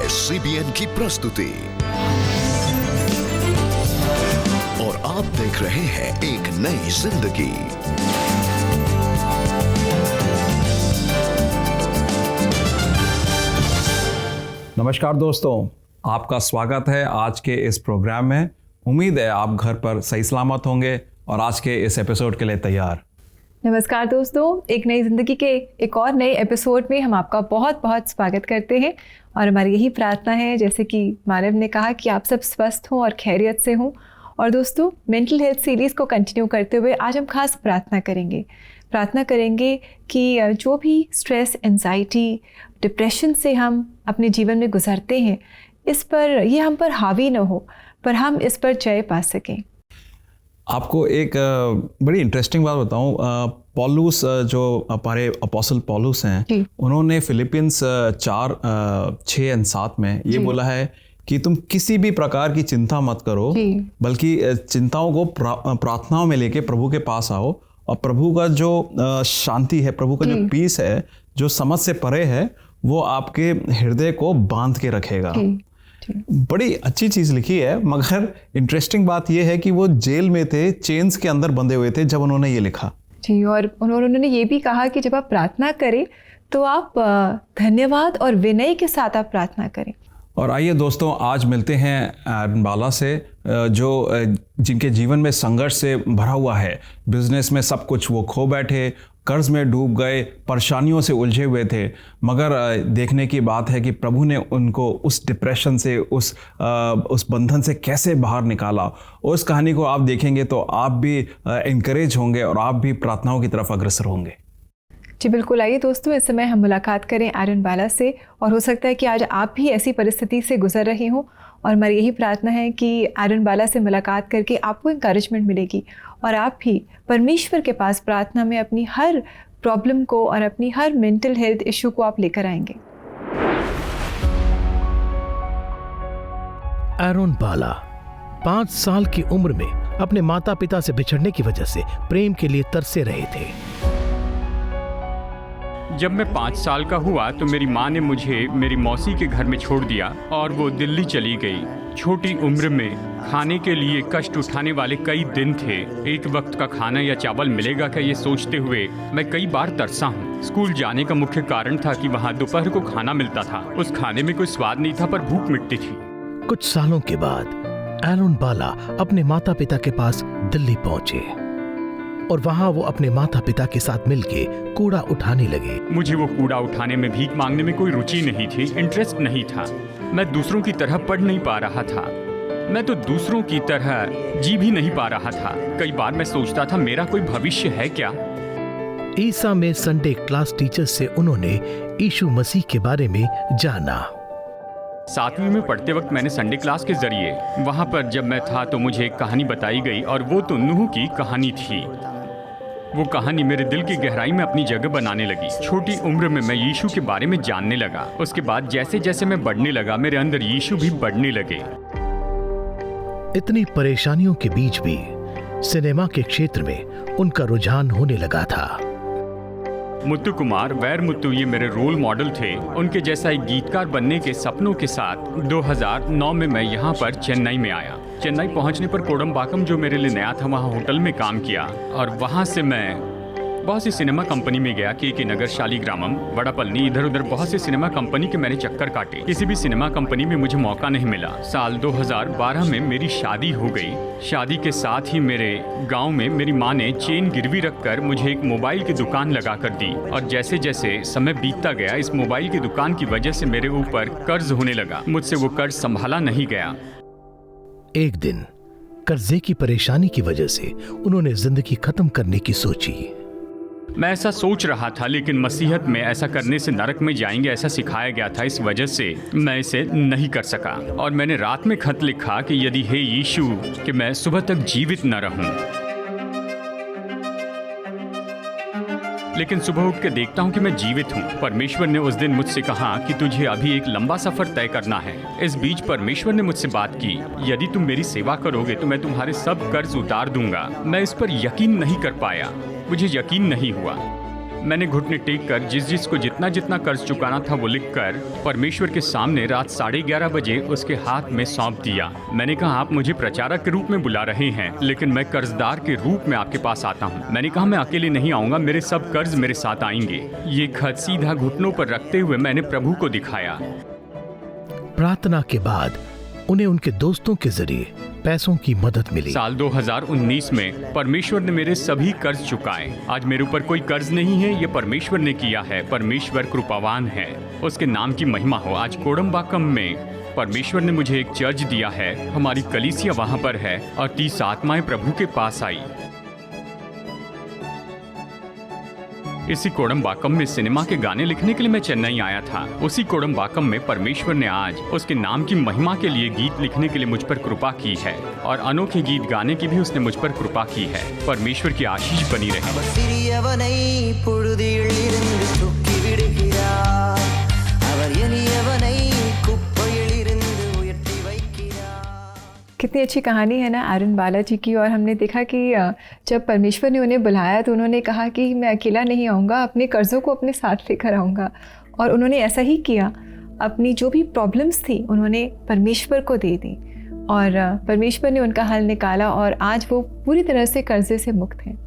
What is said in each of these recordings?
CBN की प्रस्तुति और आप देख रहे हैं एक नई जिंदगी। नमस्कार दोस्तों, आपका स्वागत है आज के इस प्रोग्राम में। उम्मीद है आप घर पर सही सलामत होंगे और आज के इस एपिसोड के लिए तैयार। नमस्कार दोस्तों, एक नई ज़िंदगी के एक और नए एपिसोड में हम आपका बहुत बहुत स्वागत करते हैं और हमारी यही प्रार्थना है, जैसे कि मानव ने कहा, कि आप सब स्वस्थ हों और खैरियत से हों। और दोस्तों, मेंटल हेल्थ सीरीज़ को कंटिन्यू करते हुए आज हम खास प्रार्थना करेंगे कि जो भी स्ट्रेस, एंजाइटी, डिप्रेशन से हम अपने जीवन में गुजरते हैं, इस पर ये हम पर हावी न हो, पर हम इस पर जय पा सकें। आपको एक बड़ी इंटरेस्टिंग बात बताऊं। पौलुस, जो हमारे अपोस्टल पौलुस हैं, उन्होंने फिलिपियंस 4:6-7 में ये बोला है कि तुम किसी भी प्रकार की चिंता मत करो, बल्कि चिंताओं को प्रार्थनाओं में लेके प्रभु के पास आओ, और प्रभु का जो शांति है, प्रभु का जो पीस है, जो समझ से परे है, वो आपके हृदय को बांध के रखेगा। बड़ी अच्छी चीज़ लिखी है, मगर इंटरेस्टिंग बात यह है कि वो जेल में थे, चेन्स के अंदर बंधे हुए थे जब उन्होंने ये लिखा। जी, और उन्होंने ये भी कहा कि जब आप प्रार्थना करें तो आप धन्यवाद और विनय के साथ आप प्रार्थना करें। और आइए दोस्तों, आज मिलते हैं एरन बाला से, जो जिनके जीवन में संघर्ष से भरा हुआ है। बिजनेस में सब कुछ वो खो बैठे, कर्ज में डूब गए, परेशानियों से उलझे हुए थे, मगर देखने की बात है कि प्रभु ने उनको उस डिप्रेशन से, उस बंधन से कैसे बाहर निकाला। उस कहानी को आप देखेंगे तो आप भी इंकरेज होंगे और आप भी प्रार्थनाओं की तरफ अग्रसर होंगे। जी बिल्कुल। आइए दोस्तों, इस समय हम मुलाकात करें एरन बाला से, और हो सकता है कि आज आप भी ऐसी परिस्थिति से गुजर रहे हों, और हमारी यही प्रार्थना है कि एरन बाला से मुलाकात करके आपको इंकरेजमेंट मिलेगी और आप भी परमेश्वर के पास प्रार्थना में अपनी हर प्रॉब्लम को और अपनी हर मेंटल हेल्थ इशू को आप लेकर आएंगे। एरन बाला 5 साल की उम्र में अपने माता पिता से बिछड़ने की वजह से प्रेम के लिए तरसे रहे थे। जब मैं 5 साल का हुआ तो मेरी माँ ने मुझे मेरी मौसी के घर में छोड़ दिया और वो दिल्ली चली गई। छोटी उम्र में खाने के लिए कष्ट उठाने वाले कई दिन थे। एक वक्त का खाना या चावल मिलेगा क्या, ये सोचते हुए मैं कई बार तरसा हूँ। स्कूल जाने का मुख्य कारण था कि वहाँ दोपहर को खाना मिलता था। उस खाने में कोई स्वाद नहीं था, पर भूख मिटती थी। कुछ सालों के बाद एरन बाला अपने माता पिता के पास दिल्ली पहुंचे और वहां वो अपने माता पिता के साथ मिलके कूड़ा उठाने लगे। मुझे वो कूड़ा उठाने में, भीख मांगने में कोई रुचि नहीं थी, इंटरेस्ट नहीं था। मैं दूसरों की तरह पढ़ नहीं पा रहा था, मैं तो दूसरों की तरह जी भी नहीं पा रहा था। कई बार मैं सोचता था, मेरा कोई भविष्य है क्या? ईसा में संडे क्लास टीचर से उन्होंने यीशु मसीह के बारे में जाना। 7वीं में पढ़ते वक्त मैंने संडे क्लास के जरिए, वहाँ पर जब मैं था तो मुझे एक कहानी बताई गई, और वो तो नूह की कहानी थी। वो कहानी मेरे दिल की गहराई में अपनी जगह बनाने लगी। छोटी उम्र में मैं यीशु के बारे में जानने लगा। उसके बाद जैसे जैसे मैं बढ़ने लगा, मेरे अंदर यीशु भी बढ़ने लगे। इतनी परेशानियों के बीच भी सिनेमा के क्षेत्र में उनका रुझान होने लगा था। मुत्तु कुमार, वैर मुत्तु, ये मेरे रोल मॉडल थे। उनके जैसा एक गीतकार बनने के सपनों के साथ 2009 में मैं यहाँ पर चेन्नई में आया। चेन्नई पहुँचने पर कोडम्बाकम, जो मेरे लिए नया था, वहाँ होटल में काम किया, और वहाँ से मैं बहुत सी सिनेमा कंपनी में गया। के नगर, शालीग्रामम, वड़ापल्ली, इधर उधर बहुत सी सिनेमा कंपनी के मैंने चक्कर काटे। किसी भी सिनेमा कंपनी में मुझे मौका नहीं मिला। साल 2012 में मेरी शादी हो गई। शादी के साथ ही मेरे गांव में मेरी माँ ने चेन गिरवी रखकर मुझे एक मोबाइल की दुकान लगा कर दी, और जैसे जैसे समय बीतता गया, इस मोबाइल की दुकान की वजह से मेरे ऊपर कर्ज होने लगा। मुझसे वो कर्ज संभाला नहीं गया। एक दिन कर्जे की परेशानी की वजह से उन्होंने जिंदगी खत्म करने की सोची। मैं ऐसा सोच रहा था, लेकिन मसीहत में ऐसा करने से नरक में जाएंगे, ऐसा सिखाया गया था। इस वजह से मैं इसे नहीं कर सका, और मैंने रात में खत लिखा कि यदि हे यीशु, कि मैं सुबह तक जीवित न रहूं। लेकिन सुबह उठ के देखता हूँ कि मैं जीवित हूँ। परमेश्वर ने उस दिन मुझसे कहा कि तुझे अभी एक लंबा सफर तय करना है। इस बीच परमेश्वर ने मुझसे बात की, यदि तुम मेरी सेवा करोगे तो मैं तुम्हारे सब कर्ज उतार दूंगा। मैं इस पर यकीन नहीं कर पाया, मुझे यकीन नहीं हुआ। मैंने घुटने टेक कर जिसको जितना जितना कर्ज चुकाना था वो लिखकर परमेश्वर के सामने रात 11:30 बजे उसके हाथ में सौंप दिया। मैंने कहा, आप मुझे प्रचारक के रूप में बुला रहे हैं, लेकिन मैं कर्जदार के रूप में आपके पास आता हूँ। मैंने कहा, मैं अकेले नहीं आऊंगा, मेरे सब कर्ज मेरे साथ आएंगे। ये खत सीधा घुटनों पर रखते हुए मैंने प्रभु को दिखाया। प्रार्थना के बाद उन्हें उनके दोस्तों के जरिए पैसों की मदद मिली। साल 2019 में परमेश्वर ने मेरे सभी कर्ज चुकाए। आज मेरे ऊपर कोई कर्ज नहीं है, ये परमेश्वर ने किया है। परमेश्वर कृपावान है, उसके नाम की महिमा हो। आज कोडम्बाकम में परमेश्वर ने मुझे एक चर्च दिया है, हमारी कलीसिया वहाँ पर है और 30 आत्माएं प्रभु के पास आई। इसी कोडम्बाकम में सिनेमा के गाने लिखने के लिए मैं चेन्नई आया था। उसी कोडम्बाकम में परमेश्वर ने आज उसके नाम की महिमा के लिए गीत लिखने के लिए मुझ पर कृपा की है और अनोखे गीत गाने की भी उसने मुझ पर कृपा की है। परमेश्वर की आशीष बनी कितनी अच्छी कहानी है ना एरन बाला जी की। और हमने देखा कि जब परमेश्वर ने उन्हें बुलाया तो उन्होंने कहा कि मैं अकेला नहीं आऊँगा, अपने कर्ज़ों को अपने साथ लेकर आऊँगा। और उन्होंने ऐसा ही किया। अपनी जो भी प्रॉब्लम्स थी उन्होंने परमेश्वर को दे दी और परमेश्वर ने उनका हल निकाला और आज वो पूरी तरह से कर्जे से मुक्त हैं।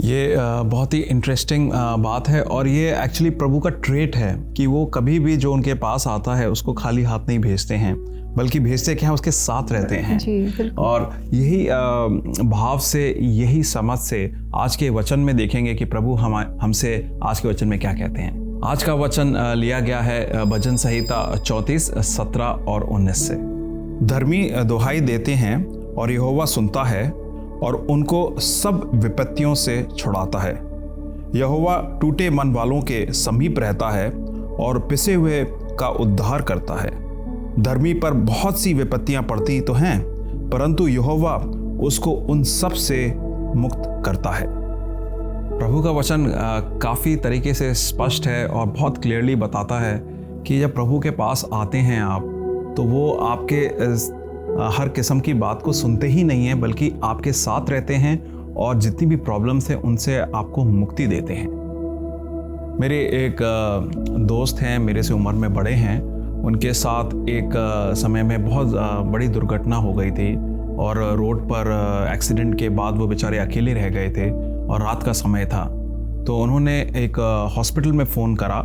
ये बहुत ही इंटरेस्टिंग बात है और ये एक्चुअली प्रभु का ट्रेट है कि वो कभी भी जो उनके पास आता है उसको खाली हाथ नहीं भेजते हैं, बल्कि भेजते क्या है, उसके साथ रहते हैं जी, और यही भाव से, यही समझ से आज के वचन में देखेंगे कि प्रभु हमसे आज के वचन में क्या कहते हैं। आज का वचन लिया गया है भजन संहिता 34, 17 और 19 से। धर्मी दुहाई देते हैं और यहोवा सुनता है और उनको सब विपत्तियों से छुड़ाता है। यहोवा टूटे मन वालों के समीप रहता है और पिसे हुए का उद्धार करता है। धर्मी पर बहुत सी विपत्तियां पड़ती तो हैं, परंतु यहोवा उसको उन सब से मुक्त करता है। प्रभु का वचन काफ़ी तरीके से स्पष्ट है और बहुत क्लियरली बताता है कि जब प्रभु के पास आते हैं आप, तो वो आपके हर किस्म की बात को सुनते ही नहीं हैं, बल्कि आपके साथ रहते हैं और जितनी भी प्रॉब्लम्स हैं उनसे आपको मुक्ति देते हैं। मेरे एक दोस्त हैं, मेरे से उम्र में बड़े हैं, उनके साथ एक समय में बहुत बड़ी दुर्घटना हो गई थी और रोड पर एक्सीडेंट के बाद वो बेचारे अकेले रह गए थे और रात का समय था। तो उन्होंने एक हॉस्पिटल में फ़ोन करा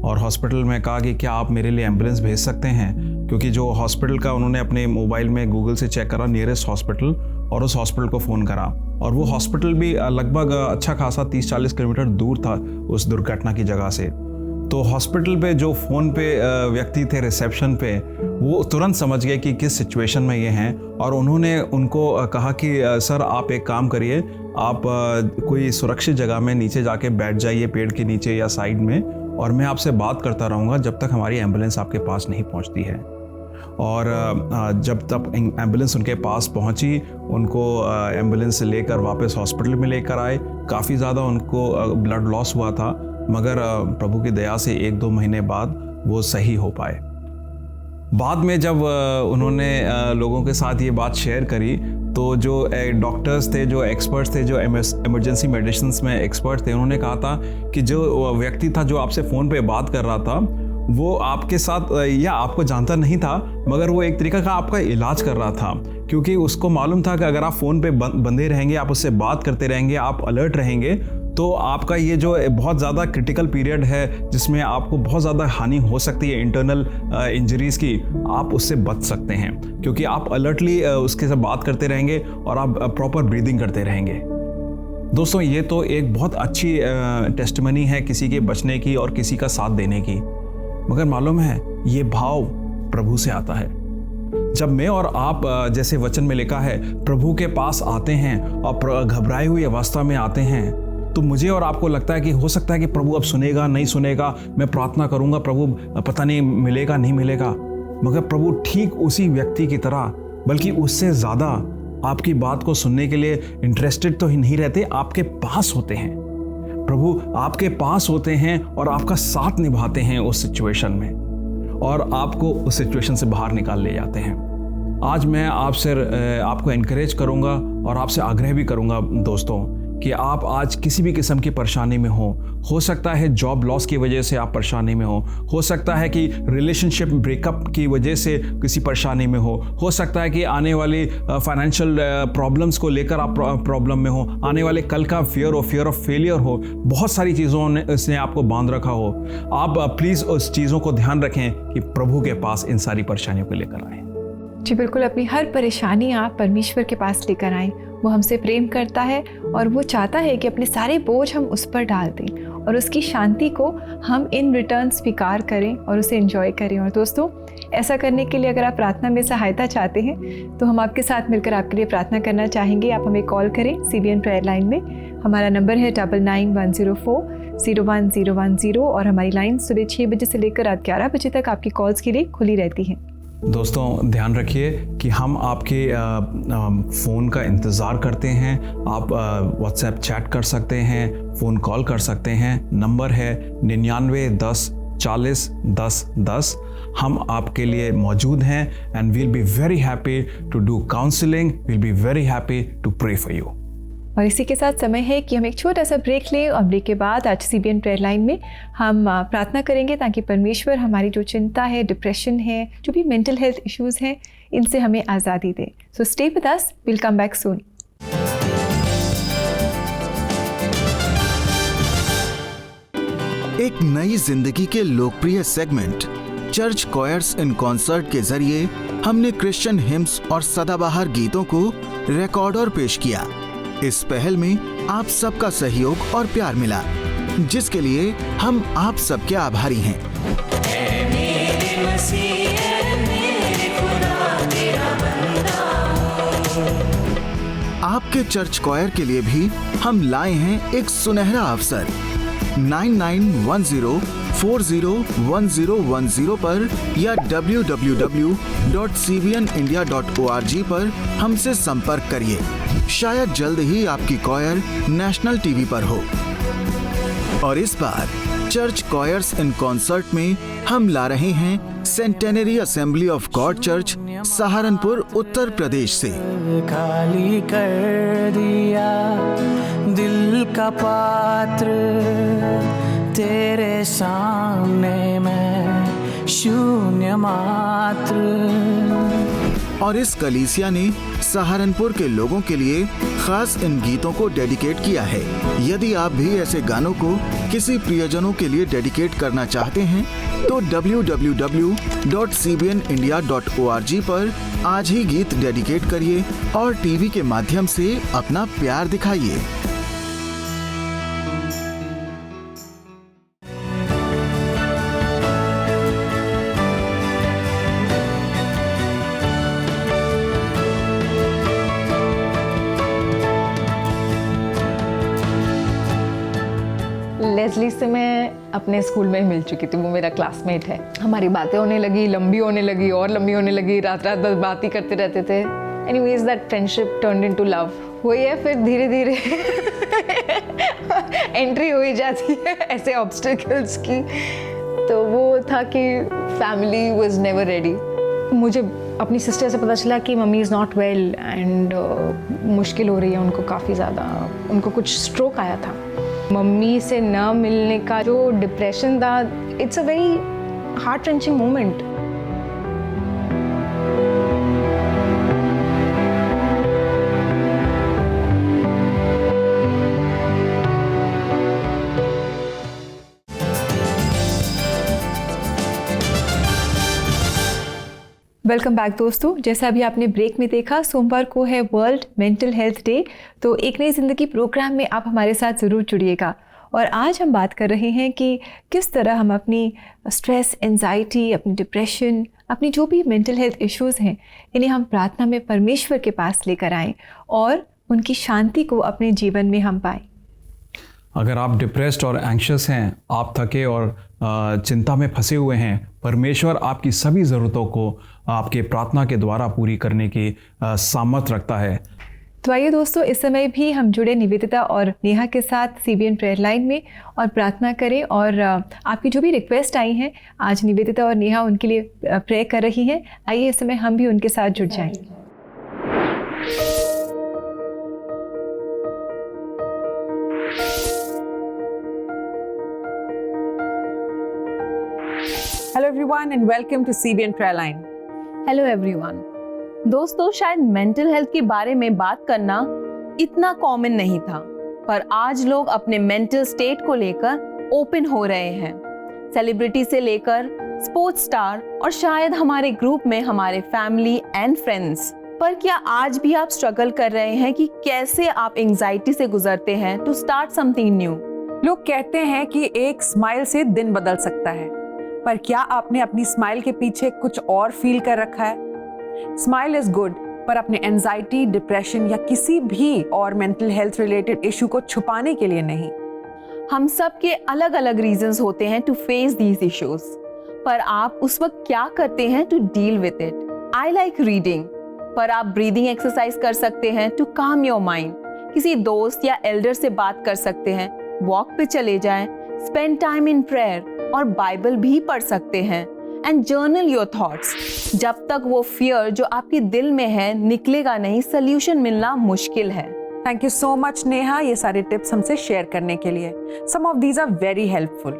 और हॉस्पिटल में कहा कि क्या आप मेरे लिए एम्बुलेंस भेज सकते हैं, क्योंकि जो हॉस्पिटल का उन्होंने अपने मोबाइल में गूगल से चेक करा नियरेस्ट हॉस्पिटल और उस हॉस्पिटल को फ़ोन करा और वो हॉस्पिटल भी लगभग अच्छा खासा 30-40 किलोमीटर दूर था उस दुर्घटना की जगह से। तो हॉस्पिटल पे जो फ़ोन पे व्यक्ति थे रिसेप्शन पे, वो तुरंत समझ गए कि किस सिचुएशन में ये हैं और उन्होंने उनको कहा कि सर आप एक काम करिए, आप कोई सुरक्षित जगह में नीचे जाके बैठ जाइए, पेड़ के नीचे या साइड में, और मैं आपसे बात करता रहूँगा जब तक हमारी एम्बुलेंस आपके पास नहीं पहुँचती है। और जब तक एम्बुलेंस उनके पास पहुंची, उनको एम्बुलेंस से लेकर वापस हॉस्पिटल में लेकर आए। काफ़ी ज़्यादा उनको ब्लड लॉस हुआ था, मगर प्रभु की दया से 1-2 महीने बाद वो सही हो पाए। बाद में जब उन्होंने लोगों के साथ ये बात शेयर करी, तो जो डॉक्टर्स थे, जो एक्सपर्ट्स थे, जो इमरजेंसी मेडिसिन्स में एक्सपर्ट थे, उन्होंने कहा था कि जो व्यक्ति था जो आपसे फ़ोन पे बात कर रहा था, वो आपके साथ या आपको जानता नहीं था, मगर वो एक तरीका का आपका इलाज कर रहा था, क्योंकि उसको मालूम था कि अगर आप फ़ोन पे बंधे रहेंगे, आप उससे बात करते रहेंगे, आप अलर्ट रहेंगे, तो आपका ये जो बहुत ज़्यादा क्रिटिकल पीरियड है जिसमें आपको बहुत ज़्यादा हानि हो सकती है इंटरनल इंजरीज़ की, आप उससे बच सकते हैं, क्योंकि आप अलर्टली उसके साथ बात करते रहेंगे और आप प्रॉपर ब्रीदिंग करते रहेंगे। दोस्तों, ये तो एक बहुत अच्छी टेस्टिमनी है किसी के बचने की और किसी का साथ देने की, मगर मालूम है ये भाव प्रभु से आता है। जब मैं और आप, जैसे वचन में लिखा है, प्रभु के पास आते हैं और घबराई हुई अवस्था में आते हैं, तो मुझे और आपको लगता है कि हो सकता है कि प्रभु अब सुनेगा नहीं सुनेगा, मैं प्रार्थना करूंगा, प्रभु पता नहीं मिलेगा नहीं मिलेगा, मगर प्रभु ठीक उसी व्यक्ति की तरह, बल्कि उससे ज़्यादा आपकी बात को सुनने के लिए इंटरेस्टेड तो ही नहीं रहते, आपके पास होते हैं। प्रभु आपके पास होते हैं और आपका साथ निभाते हैं उस सिचुएशन में, और आपको उस सिचुएशन से बाहर निकाल ले जाते हैं। आज मैं आपसे आपको एनकरेज करूंगा और आपसे आग्रह भी करूंगा दोस्तों, कि आप आज किसी भी किस्म की परेशानी में हो सकता है जॉब लॉस की वजह से आप परेशानी में हो सकता है कि रिलेशनशिप ब्रेकअप की वजह से किसी परेशानी में हो सकता है कि आने वाली फाइनेंशियल प्रॉब्लम्स को लेकर आप प्रॉब्लम में हो, आने वाले कल का फियर ऑफ फेलियर हो, बहुत सारी चीज़ों ने इसने आपको बांध रखा हो। आप प्लीज़ उस चीज़ों को ध्यान रखें कि प्रभु के पास इन सारी परेशानियों को लेकर आएँ। जी बिल्कुल, अपनी हर परेशानी आप परमेश्वर के पास लेकर आएं। वो हमसे प्रेम करता है और वो चाहता है कि अपने सारे बोझ हम उस पर डाल दें और उसकी शांति को हम इन रिटर्न स्वीकार करें और उसे एंजॉय करें। और दोस्तों, ऐसा करने के लिए अगर आप प्रार्थना में सहायता चाहते हैं तो हम आपके साथ मिलकर आपके लिए प्रार्थना करना चाहेंगे। आप हमें कॉल करें CBN प्रेयर लाइन में। हमारा नंबर है 9991040110 और हमारी लाइन सुबह 6 बजे से लेकर रात 11 बजे तक आपकी कॉल्स के लिए खुली रहती है। दोस्तों, ध्यान रखिए कि हम आपके फ़ोन का इंतज़ार करते हैं। आप व्हाट्सएप चैट कर सकते हैं, फ़ोन कॉल कर सकते हैं। नंबर है 99 10 40 10 10। हम आपके लिए मौजूद हैं and we'll be very happy to do counselling, we'll be very happy to pray for you. और इसी के साथ समय है कि हम एक छोटा सा ब्रेक लें और ब्रेक के बाद आज CBN प्रेयर लाइन में हम प्रार्थना करेंगे ताकि परमेश्वर हमारी जो चिंता है, डिप्रेशन है, जो भी मेंटल हेल्थ इश्यूज़ हैं, इनसे हमें आज़ादी दे। So stay with us, will come back soon. एक नई जिंदगी के लोकप्रिय segment church choirs in concert के जरिए हमने क्रिश्चियन हिम्स और सदाबहार गीतों को रिकॉर्ड और पेश किया। इस पहल में आप सबका सहयोग और प्यार मिला, जिसके लिए हम आप सबके आभारी हैं। आपके चर्च कॉयर के लिए भी हम लाए हैं एक सुनहरा अवसर। 9910401010 पर या www.cbnindia.org पर हमसे संपर्क करिए। शायद जल्द ही आपकी कॉयर नेशनल टीवी पर हो। और इस बार चर्च कॉयर्स इन कॉन्सर्ट में हम ला रहे हैं centenary assembly of God church Saharanpur Uttar Pradesh से। खाली कर दिया दिल का पात्र तेरे सामने मैं शून्य मात्र। और इस कलीसिया ने सहारनपुर के लोगों के लिए खास इन गीतों को डेडिकेट किया है। यदि आप भी ऐसे गानों को किसी प्रियजनों के लिए डेडिकेट करना चाहते हैं तो www.cbnindia.org पर आज ही गीत डेडिकेट करिए और टीवी के माध्यम से अपना प्यार दिखाइए। लेस्ली से मैं अपने स्कूल में मिल चुकी थी, वो मेरा क्लासमेट है। हमारी बातें होने लगी, लंबी होने लगी और लंबी होने लगी, रात रात बस बात ही करते रहते थे। Anyways that friendship turned into love. वही है, फिर धीरे धीरे एंट्री हो ही जाती है ऐसे ऑब्स्टिकल्स की। तो वो था कि फैमिली वाज नेवर रेडी। मुझे अपनी सिस्टर से पता चला कि mummy is not well and मुश्किल हो रही है उनको काफ़ी ज़्यादा। उनको कुछ स्ट्रोक आया था। मम्मी से न मिलने का जो डिप्रेशन था, it's a very heart wrenching moment. Welcome back दोस्तों। जैसा अभी आपने ब्रेक में देखा, सोमवार को है वर्ल्ड मेंटल हेल्थ डे। तो एक नई ज़िंदगी प्रोग्राम में आप हमारे साथ ज़रूर जुड़िएगा। और आज हम बात कर रहे हैं कि किस तरह हम अपनी स्ट्रेस, एंजाइटी, अपनी डिप्रेशन, अपनी जो भी मेंटल हेल्थ इश्यूज़ हैं, इन्हें हम प्रार्थना में परमेश्वर के पास लेकर आएं और उनकी शांति को अपने जीवन में हम पाएं। अगर आप डिप्रेस्ड और एंग्शियस हैं, आप थके और चिंता में फंसे हुए हैं, परमेश्वर आपकी सभी ज़रूरतों को आपके प्रार्थना के द्वारा पूरी करने की सामर्थ्य रखता है। तो आइए दोस्तों, इस समय भी हम जुड़े निवेदिता और नेहा के साथ CBN प्रेयर लाइन में और प्रार्थना करें। और आपकी जो भी रिक्वेस्ट आई हैं, आज निवेदिता और नेहा उनके लिए प्रे कर रही हैं। आइए इस समय हम भी उनके साथ जुड़ जाएं। Hello everyone and welcome to CBN Prayer Line. Hello everyone. दोस्तों, शायद मेंटल हेल्थ के बारे में बात करना इतना कॉमन नहीं था, पर आज लोग अपने मेंटल स्टेट को लेकर ओपन हो रहे हैं। सेलिब्रिटी से लेकर स्पोर्ट्स स्टार और शायद हमारे ग्रुप में हमारे फैमिली एंड फ्रेंड्स। पर क्या आज भी आप स्ट्रगल कर रहे हैं कि कैसे आप एंजाइटी से गुजरते हैं टू स्टार्ट समथिंग न्यू? लोग कहते हैं कि एक स्माइल से दिन बदल सकता है, पर क्या आपने अपनी स्माइल के पीछे कुछ और फील कर रखा है? स्माइल इज गुड, पर अपने एंजाइटी, डिप्रेशन या किसी भी और मेंटल हेल्थ रिलेटेड इशू को छुपाने के लिए नहीं। हम सब के अलग अलग रीजंस होते हैं टू फेस दीज इश्यूज, पर आप उस वक्त क्या करते हैं to deal with it? I like reading, पर आप ब्रीदिंग एक्सरसाइज कर सकते हैं टू काम योर माइंड। किसी दोस्त या एल्डर से बात कर सकते हैं, वॉक पे चले जाएं, स्पेंड टाइम इन प्रेयर और बाइबल भी पढ़ सकते हैं एंड जर्नल योर थॉट्स। जब तक वो फियर जो आपके दिल में है निकलेगा नहीं, सोल्यूशन मिलना मुश्किल है। Thank you so much Neha, ये सारे टिप्स हमसे शेयर करने के लिए। Some of these are very helpful.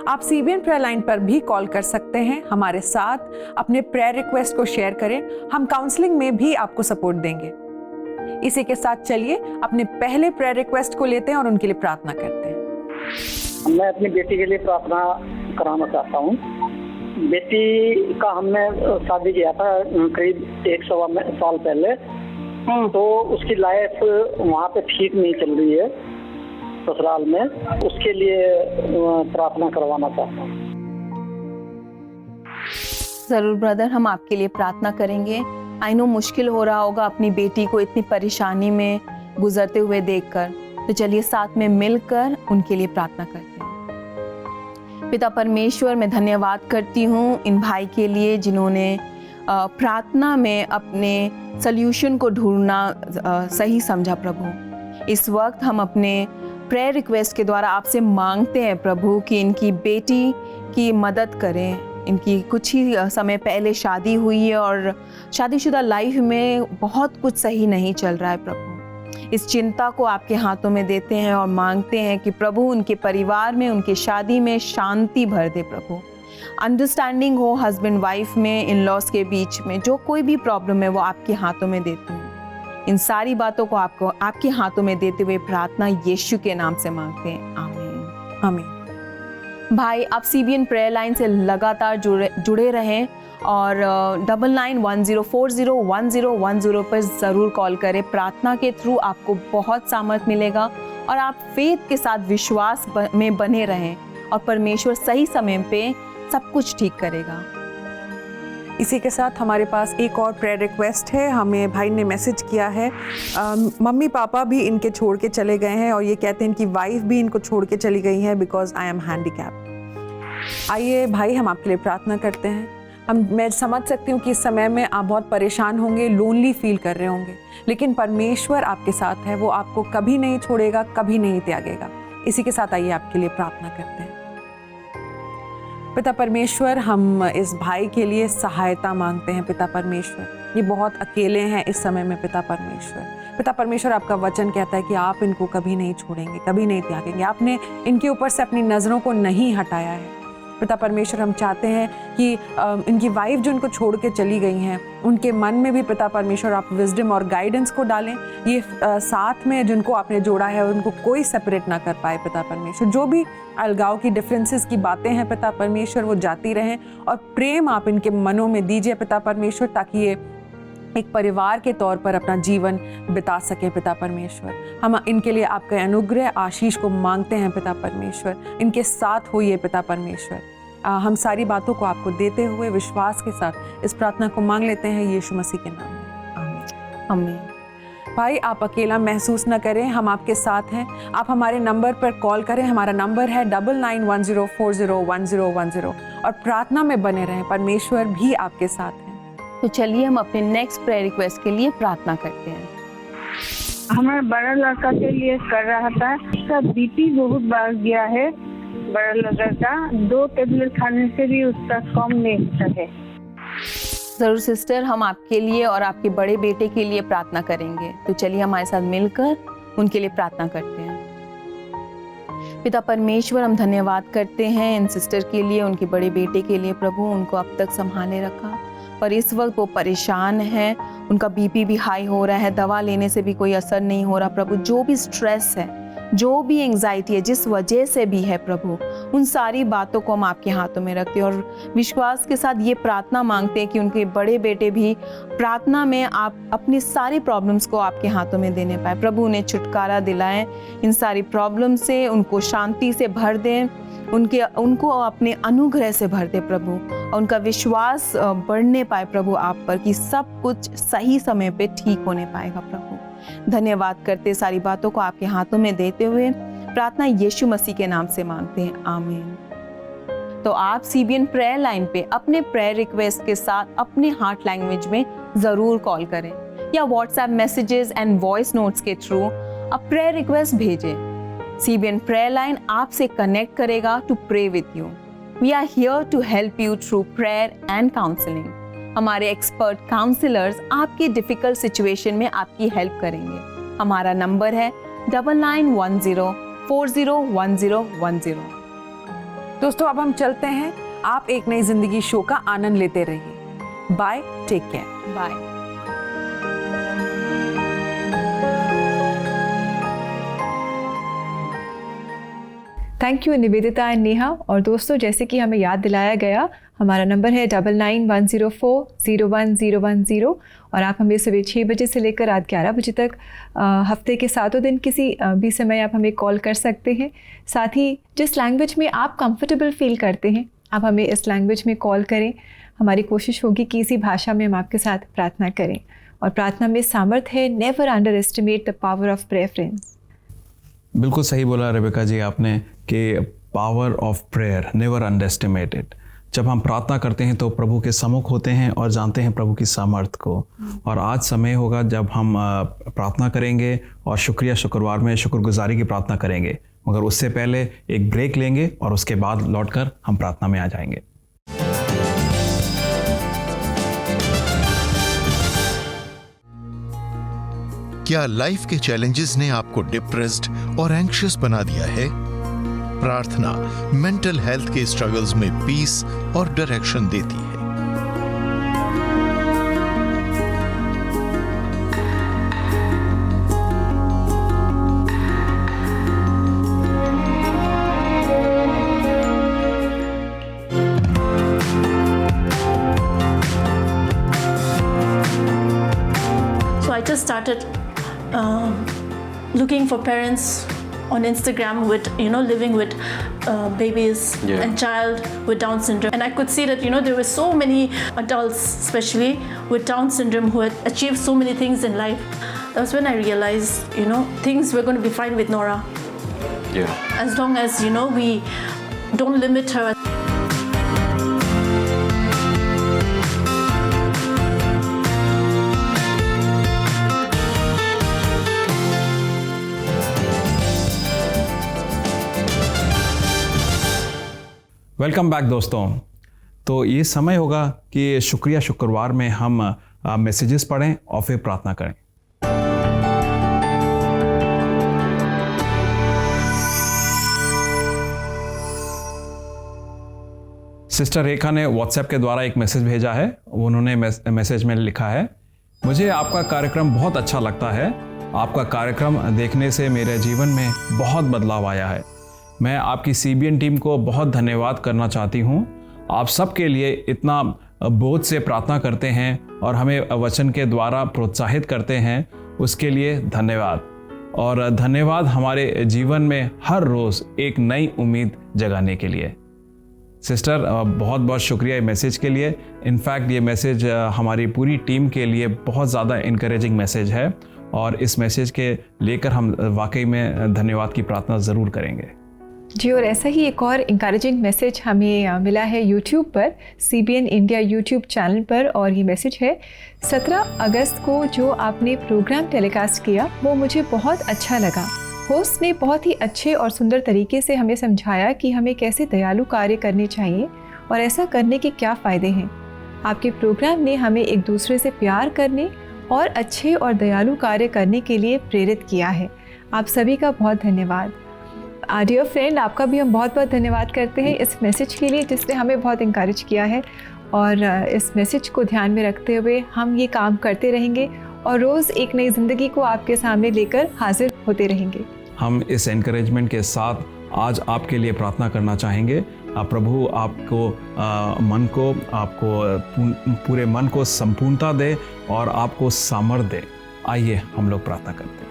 आप सीबीएन प्रेयर लाइन पर भी कॉल कर सकते हैं, हमारे साथ अपने प्रेयर रिक्वेस्ट को शेयर करें, हम काउंसलिंग में भी आपको सपोर्ट देंगे। इसी के साथ चलिए अपने पहले प्रेयर रिक्वेस्ट को लेते हैं और उनके लिए प्रार्थना करते हैं। मैं अपनी बेटी के लिए प्रार्थना कराना चाहता हूँ। बेटी का हमने शादी किया था करीब 1.25 साल पहले, तो उसकी लाइफ वहाँ पे ठीक नहीं चल रही है ससुराल में, उसके लिए प्रार्थना करवाना चाहता हूँ। जरूर ब्रदर, हम आपके लिए प्रार्थना करेंगे। आई नो मुश्किल हो रहा होगा अपनी बेटी को इतनी परेशानी में गुजरते हुए देखकर, तो चलिए साथ में मिलकर उनके लिए प्रार्थना करते हैं। पिता परमेश्वर, मैं धन्यवाद करती हूँ इन भाई के लिए जिन्होंने प्रार्थना में अपने सल्यूशन को ढूंढना सही समझा। प्रभु, इस वक्त हम अपने प्रेयर रिक्वेस्ट के द्वारा आपसे मांगते हैं प्रभु कि इनकी बेटी की मदद करें। इनकी कुछ ही समय पहले शादी हुई है और शादीशुदा लाइफ में बहुत कुछ सही नहीं चल रहा है। प्रभु, इस चिंता को आपके हाथों में देते हैं और मांगते हैं कि प्रभु उनके परिवार में, उनके शादी में शांति भर दे। प्रभु, अंडरस्टैंडिंग हो हस्बैंड वाइफ में, इन लॉज के बीच में, जो कोई भी प्रॉब्लम है वो आपके हाथों में देती हूँ। इन सारी बातों को आपके हाथों में देते हुए प्रार्थना यीशु के नाम से मांगते हैं, आमीन आमीन। भाई, आप सीबीएन प्रेयर लाइन से लगातार जुड़े रहें और 9910401010 पर ज़रूर कॉल करें। प्रार्थना के थ्रू आपको बहुत सामर्थ मिलेगा और आप फेथ के साथ विश्वास में बने रहें और परमेश्वर सही समय पे सब कुछ ठीक करेगा। इसी के साथ हमारे पास एक और प्रेयर रिक्वेस्ट है। हमें भाई ने मैसेज किया है, मम्मी पापा भी इनके छोड़ के चले गए हैं और ये कहते हैं इनकी वाइफ भी इनको छोड़ के चली गई है बिकॉज आई एम हैंडीकैप। आइए भाई, हम आपके लिए प्रार्थना करते हैं। मैं समझ सकती हूँ कि इस समय में आप बहुत परेशान होंगे, लोनली फील कर रहे होंगे, लेकिन परमेश्वर आपके साथ है, वो आपको कभी नहीं छोड़ेगा, कभी नहीं त्यागेगा। इसी के साथ आइए आपके लिए प्रार्थना करते हैं। पिता परमेश्वर, हम इस भाई के लिए सहायता मांगते हैं। पिता परमेश्वर, ये बहुत अकेले हैं इस समय में। पिता परमेश्वर, आपका वचन कहता है कि आप इनको कभी नहीं छोड़ेंगे, कभी नहीं त्यागेंगे। आपने इनके ऊपर से अपनी नज़रों को नहीं हटाया है। पिता परमेश्वर, हम चाहते हैं कि इनकी वाइफ जो इनको छोड़ के चली गई हैं, उनके मन में भी पिता परमेश्वर आप विजडम और गाइडेंस को डालें। ये साथ में जिनको आपने जोड़ा है उनको कोई सेपरेट ना कर पाए। पिता परमेश्वर, जो भी अलगाव की, डिफरेंसेस की बातें हैं पिता परमेश्वर, वो जाती रहें और प्रेम आप इनके मनों में दीजिए पिता परमेश्वर, ताकि ये एक परिवार के तौर पर अपना जीवन बिता सकें। पिता परमेश्वर, हम इनके लिए आपके अनुग्रह आशीष को मांगते हैं। पिता परमेश्वर, इनके साथ होइए। पिता परमेश्वर, हम सारी बातों को आपको देते हुए विश्वास के साथ इस प्रार्थना को मांग लेते हैं यीशु मसीह के नाम में, आमीन आमीन। भाई, आप अकेला महसूस न करें, हम आपके साथ हैं। आप हमारे नंबर पर कॉल करें। हमारा नंबर है 9910401010 और प्रार्थना में बने रहें। परमेश्वर भी आपके साथ हैं। तो चलिए हम अपने नेक्स्ट प्रेयर रिक्वेस्ट के लिए प्रार्थना करते हैं। हमारे बड़ा लड़का के लिए कर रहा था, उसका बीपी बहुत बढ़ गया है। बड़ा लड़का का 2 टेबलेट खाने से भी उसका कम नहीं होता है। जरूर सिस्टर, हम आपके लिए और आपके बड़े बेटे के लिए प्रार्थना करेंगे। तो चलिए हमारे साथ मिलकर उनके लिए प्रार्थना करते हैं। पिता परमेश्वर, हम धन्यवाद करते हैं इन सिस्टर के लिए, उनके बड़े बेटे के लिए प्रभु, उनको अब तक संभाले रखा, पर इस वक्त वो परेशान है, उनका बीपी भी हाई हो रहा है, दवा लेने से भी कोई असर नहीं हो रहा प्रभु। जो भी स्ट्रेस है, जो भी एंग्जाइटी है, जिस वजह से भी है प्रभु, उन सारी बातों को हम आपके हाथों में रखते हैं और विश्वास के साथ ये प्रार्थना मांगते हैं कि उनके बड़े बेटे भी प्रार्थना में आप अपनी सारी प्रॉब्लम्स को आपके हाथों में देने पाए प्रभु। उन्हें छुटकारा दिलाएं इन सारी प्रॉब्लम से, उनको शांति से भर दें, उनको अपने अनुग्रह से भर दे प्रभु, और उनका विश्वास बढ़ने पाए प्रभु आप पर, कि सब कुछ सही समय पे ठीक होने पाएगा प्रभु। धन्यवाद करते, सारी बातों को आपके हाथों में देते हुए प्रार्थना यीशु मसीह के नाम से मांगते हैं, आमीन। तो आप CBN प्रेयर लाइन पे अपने प्रेयर रिक्वेस्ट के साथ अपने हार्ट लैंग्वेज में जरूर कॉल करें या WhatsApp messages and voice notes के थ्रू आप प्रेयर रिक्वेस्ट भेजें। CBN प्रेयर लाइन आपसे कनेक्ट करेगा to pray with you. We are here to help you through prayer and counselling. हमारे एक्सपर्ट काउंसलर्स आपकी डिफिकल्ट सिचुएशन में आपकी हेल्प करेंगे। हमारा नंबर है 9910401010। दोस्तों अब हम चलते हैं, आप एक नई जिंदगी शो का आनंद लेते रहिए। Bye, take care, bye. Thank you Nivedita and Neha. और दोस्तों, जैसे कि हमें याद दिलाया गया, हमारा नंबर है 9910401010 और आप हमें सुबह 6 बजे से लेकर रात 11 बजे तक हफ्ते के 7 दिन किसी भी समय आप हमें कॉल कर सकते हैं। साथ ही जिस लैंग्वेज में आप कंफर्टेबल फील करते हैं, आप हमें इस लैंग्वेज में कॉल करें। हमारी कोशिश होगी कि इसी भाषा में हम आपके साथ प्रार्थना करें। और प्रार्थना में सामर्थ है। Never under estimate the power of prayer friends. बिल्कुल सही बोला रेबेका जी आपने कि power of prayer never under estimate it. जब हम प्रार्थना करते हैं तो प्रभु के सम्मुख होते हैं और जानते हैं प्रभु की सामर्थ को। और आज समय होगा जब हम प्रार्थना करेंगे और शुक्रवार में शुक्रगुजारी की प्रार्थना करेंगे, मगर उससे पहले एक ब्रेक लेंगे और उसके बाद लौटकर हम प्रार्थना में आ जाएंगे। क्या लाइफ के चैलेंजेस ने आपको डिप्रेस्ड और एंग्शियस बना दिया है? प्रार्थना मेंटल हेल्थ के स्ट्रगल्स में पीस और डायरेक्शन देती है। So I just started looking for parents on Instagram with living with babies and child with Down syndrome, and I could see that there were so many adults especially with Down syndrome who had achieved so many things in life. That was when I realized things were going to be fine with Nora, as long as we don't limit her. Welcome back दोस्तों। तो ये समय होगा कि शुक्रवार में हम messages पढ़ें और फिर प्रार्थना करें। सिस्टर रेखा ने व्हाट्सएप के द्वारा एक मैसेज भेजा है। उन्होंने मैसेज में लिखा है, मुझे आपका कार्यक्रम बहुत अच्छा लगता है। आपका कार्यक्रम देखने से मेरे जीवन में बहुत बदलाव आया है। मैं आपकी CBN टीम को बहुत धन्यवाद करना चाहती हूँ। आप सबके लिए इतना बोझ से प्रार्थना करते हैं और हमें वचन के द्वारा प्रोत्साहित करते हैं, उसके लिए धन्यवाद। और धन्यवाद हमारे जीवन में हर रोज़ एक नई उम्मीद जगाने के लिए। सिस्टर बहुत बहुत शुक्रिया ये मैसेज के लिए। इनफैक्ट ये मैसेज हमारी पूरी टीम के लिए बहुत ज़्यादा इनकरेजिंग मैसेज है और इस मैसेज के लेकर हम वाकई में धन्यवाद की प्रार्थना ज़रूर करेंगे। जी, और ऐसा ही एक और इंकरेजिंग मैसेज हमें मिला है यूट्यूब पर, CBN इंडिया यूट्यूब चैनल पर। और ये मैसेज है, 17 अगस्त को जो आपने प्रोग्राम टेलीकास्ट किया वो मुझे बहुत अच्छा लगा। होस्ट ने बहुत ही अच्छे और सुंदर तरीके से हमें समझाया कि हमें कैसे दयालु कार्य करने चाहिए और ऐसा करने के क्या फ़ायदे हैं। आपके प्रोग्राम ने हमें एक दूसरे से प्यार करने और अच्छे और दयालु कार्य करने के लिए प्रेरित किया है। आप सभी का बहुत धन्यवाद। डियर फ्रेंड, आपका भी हम बहुत बहुत धन्यवाद करते हैं इस मैसेज के लिए जिसने हमें बहुत इंकरेज किया है, और इस मैसेज को ध्यान में रखते हुए हम ये काम करते रहेंगे और रोज़ एक नई ज़िंदगी को आपके सामने लेकर हाजिर होते रहेंगे। हम इस एनकरेजमेंट के साथ आज आपके लिए प्रार्थना करना चाहेंगे। प्रभु आपको मन को, आपको पूरे मन को संपूर्णता दे और आपको सामर्थ्य दे। आइए हम लोग प्रार्थना करते हैं।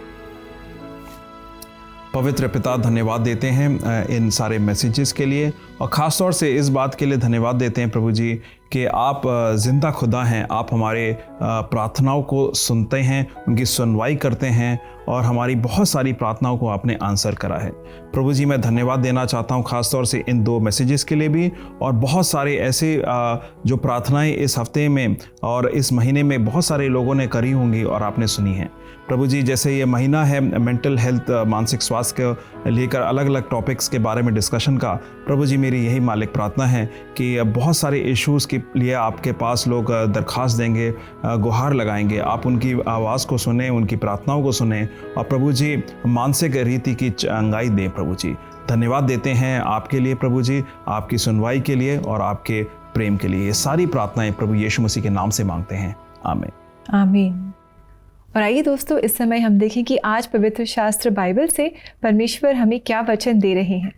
पवित्र पिता, धन्यवाद देते हैं इन सारे मैसेजेस के लिए, और ख़ास तौर से इस बात के लिए धन्यवाद देते हैं प्रभु जी कि आप ज़िंदा खुदा हैं। आप हमारे प्रार्थनाओं को सुनते हैं, उनकी सुनवाई करते हैं, और हमारी बहुत सारी प्रार्थनाओं को आपने आंसर करा है। प्रभु जी, मैं धन्यवाद देना चाहता हूँ ख़ास तौर से इन 2 मैसेजेस के लिए भी, और बहुत सारे ऐसे जो प्रार्थनाएं इस हफ्ते में और इस महीने में बहुत सारे लोगों ने करी होंगी और आपने सुनी हैं। प्रभु जी, जैसे ये महीना है मेंटल हेल्थ, मानसिक स्वास्थ्य को लेकर अलग अलग टॉपिक्स के बारे में डिस्कशन का, प्रभु जी मेरी यही मालिक प्रार्थना है कि बहुत सारे इश्यूज़ के लिए आपके पास लोग दरख्वास्त देंगे, गुहार लगाएंगे, आप उनकी आवाज़ को सुने, उनकी प्रार्थनाओं को सुने, और प्रभु जी मानसिक रीति की चंगाई दें। प्रभु जी धन्यवाद देते हैं आपके लिए प्रभु जी, आपकी सुनवाई के लिए और आपके प्रेम के लिए। ये सारी प्रार्थनाएं प्रभु यीशु मसीह के नाम से मांगते हैं, आमीन आमीन। और आइए दोस्तों, इस समय हम देखें कि आज पवित्र शास्त्र बाइबल से परमेश्वर हमें क्या वचन दे रहे हैं।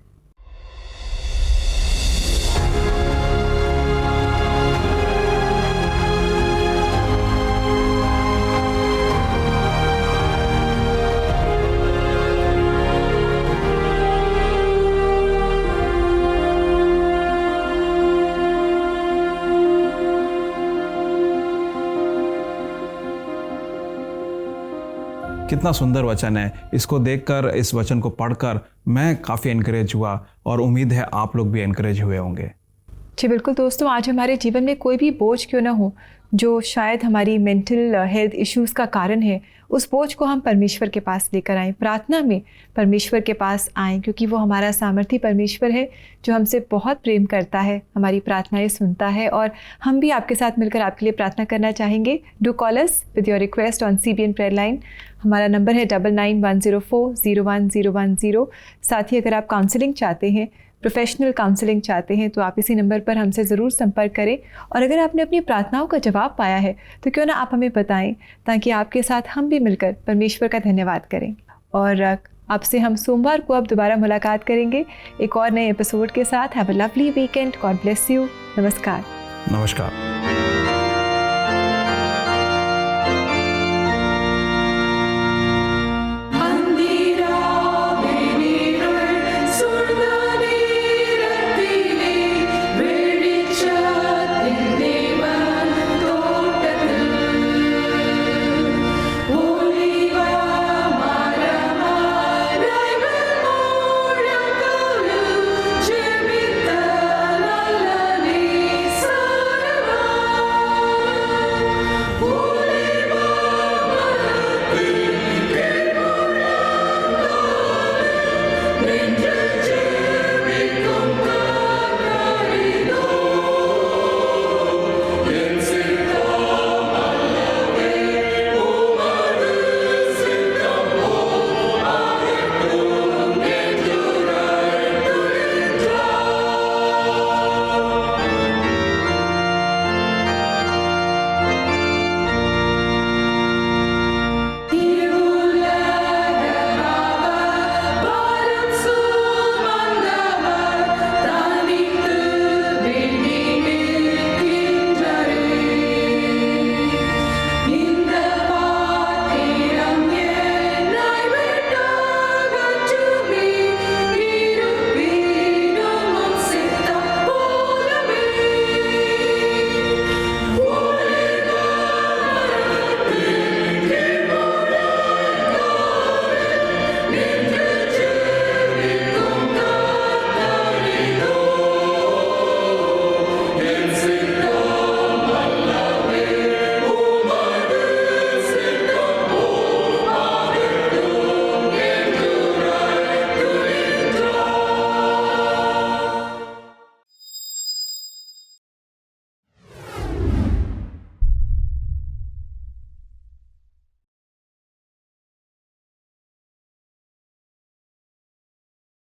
कितना सुंदर वचन है। इसको देखकर, इस वचन को पढ़कर मैं काफ़ी एनकरेज हुआ, और उम्मीद है आप लोग भी एनकरेज हुए होंगे। जी बिल्कुल दोस्तों, आज हमारे जीवन में कोई भी बोझ क्यों ना हो जो शायद हमारी मेंटल हेल्थ इश्यूज़ का कारण है, उस बोझ को हम परमेश्वर के पास लेकर आएँ, प्रार्थना में परमेश्वर के पास आएँ, क्योंकि वो हमारा सामर्थी परमेश्वर है जो हमसे बहुत प्रेम करता है, हमारी प्रार्थनाएं सुनता है। और हम भी आपके साथ मिलकर आपके लिए प्रार्थना करना चाहेंगे। Do call us with your request on CBN prayer line. हमारा नंबर है 9910401010। साथ ही अगर आप काउंसलिंग चाहते हैं, प्रोफेशनल काउंसलिंग चाहते हैं, तो आप इसी नंबर पर हमसे ज़रूर संपर्क करें। और अगर आपने अपनी प्रार्थनाओं का जवाब पाया है तो क्यों ना आप हमें बताएं, ताकि आपके साथ हम भी मिलकर परमेश्वर का धन्यवाद करें। और आपसे हम सोमवार को अब दोबारा मुलाकात करेंगे एक और नए एपिसोड के साथ। Have a lovely weekend. God bless you. नमस्कार। नमस्कार।